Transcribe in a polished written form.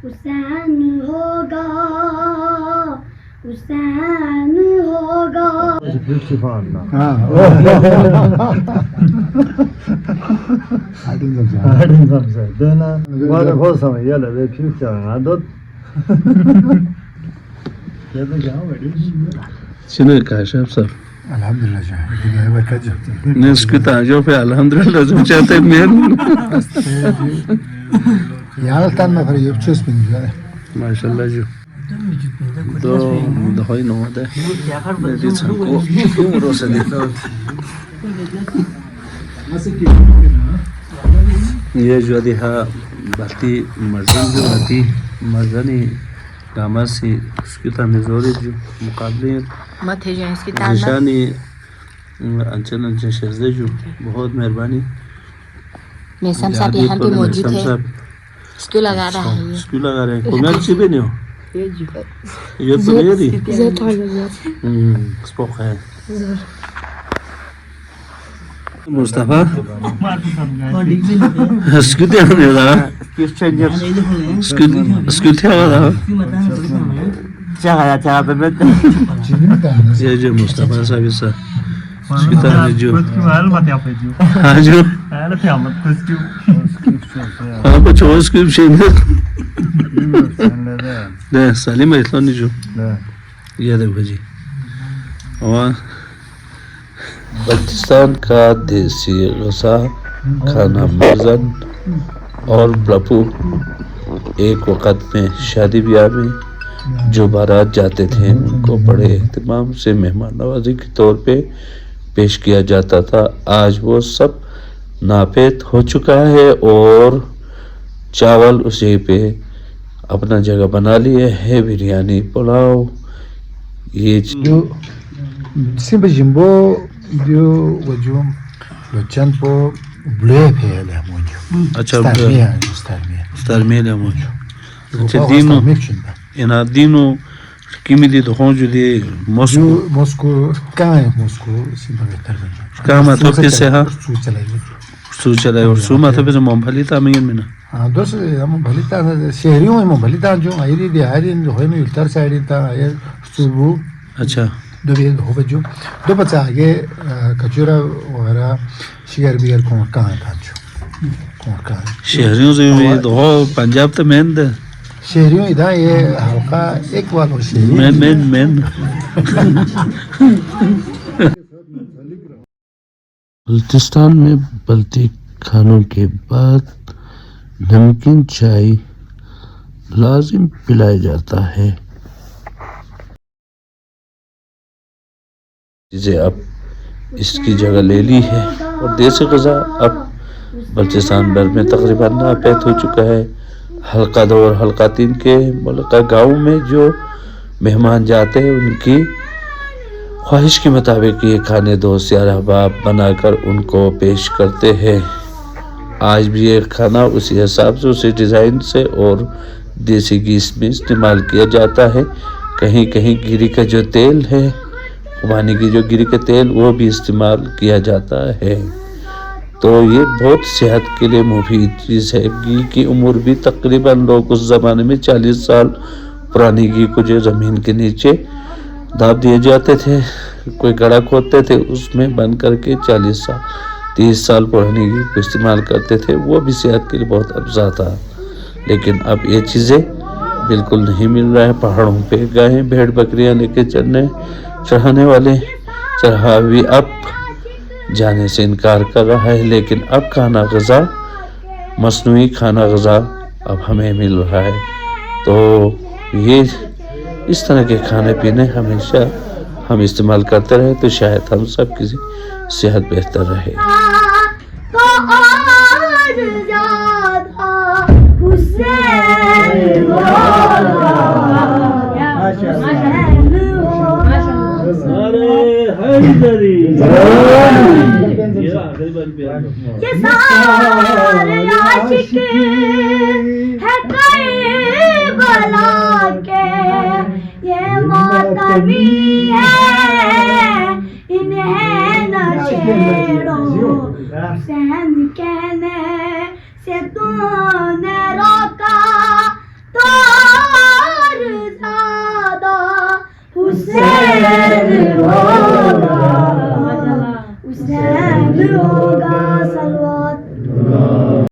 हुसैन होगा, हुसैन होगा. Harding comes out. Then, what a wholesome yellow, the future, I don't. شنو الكاشف صار؟ الحمد لله جاي بكجب ناس كنت أشوف الحمد لله لازم شاتي مين يعني كان ما فريق بتشوس من جاي ما شاء الله جو ده هاي نوع ده ده تسانكو كم روسة دي ये जो दिहा बाती मर्जन जो बाती मर्जनी गामा से उसकी तामिज़ोरी जो मुकाबले मत है जो इसकी ताल निशानी अंचल अंचल शर्ज़े जो बहुत मेहरबानी मेसम साहब यहाँ पे मौजूद है इसको लगा रहा है इसको लगा रहे हैं कौन सी भी नहीं हो ये तो नहीं रही स्पोक है मुस्तफा स्कूटी आने वाला स्कूटी आने वाला Cara bebek. ये जो मुस्तफा साहब इस स्कूटी आने जो Hal mati apa itu? हाँ जो Hal apa amat kuskiu? हाँ कुछ और स्कूप शेंगे नहीं साली में इतना नहीं जो ये देखो जी और बल्चिस्तान का देसी गसा खाना मर्जन और ब्लपू एक वक़्त में शादी ब्याह में जो बारात जाते थे उनको बड़े एहतमाम से मेहमान नवाजी के तौर पे पेश किया जाता था। आज वो सब नापेद हो चुका है और चावल उसी पे अपना जगह बना लिए है। बिरयानी पुलाव ये जो सिंपल जिम्बो जो वजूम बच्चन को ब्ले फैल है मुझे अच्छा स्टारमिया है मुझे अच्छा दीनो इन दीनो किमी दी तो जो दी मॉस्को कहाँ है मॉस्को सिंपल बेहतर कहाँ मतलब कैसे हाँ सूच चला है और सू मतलब ऐसे मोमफली था मैं ना हाँ दोस्त हम भली था शहरियों में मोमफली था जो आयरी दी आयरी जो है में उत्तर साइड था आयर सुबह अच्छा दो बजे दो बच्चा आगे कचौरा वगैरह शिकार बिगर कहाँ था जो कहाँ शहरियों से तो पंजाब तो मेन दे शहरियों इधर ये हल्का एक वाला शहरी मेन बल्चिस्तान में बल्ती खानों के बाद नमकीन चाय लाजिम पिलाया जाता है। चीज़ें अब इसकी जगह ले ली है और देसी ग़ज़ा अब बल्चिस्तान भर में तकरीबन नापैद हो चुका है। हल्का 2 और हल्का 3 के मुल्का गाँव में जो मेहमान जाते हैं उनकी ख्वाहिश के मुताबिक ये खाने दोस्त या अहबाब बनाकर उनको पेश करते हैं। आज भी ये खाना उसी हिसाब से उसी डिज़ाइन से और देसी घी में इस्तेमाल किया जाता है। कहीं कहीं गिरी का जो तेल है खुबानी की जो गिरी का तेल वो भी इस्तेमाल किया जाता है। तो ये बहुत सेहत के लिए मुफीद चीज़ है। घी की उम्र भी तकरीबन लोग उस ज़माने में 40 साल पुरानी घी को जो ज़मीन के नीचे दाब दिए जाते थे, कोई गड़ा खोदते थे उसमें बंद करके 40 साल 30 साल पुरानी घी को इस्तेमाल करते थे। वो भी सेहत के लिए बहुत अफजा था। लेकिन अब ये चीज़ें बिल्कुल नहीं मिल रहा है। पहाड़ों पे गायें भेड़ बकरियां लेके चढ़ाने वाले चरहावी अब जाने से इनकार कर रहा है। लेकिन अब खाना ग़ज़ा मसनूई खाना ग़ज़ा अब हमें मिल रहा है। तो ये इस तरह के खाने पीने हमेशा हम इस्तेमाल करते रहे तो शायद हम सब की सेहत बेहतर रहे। ये सारे आशिक है करबला के, ये मातमी है इन्हें न छेड़ो। हुसैन कहने से तूने रोका हुसैन होगा, हुसैन होगा सलवात।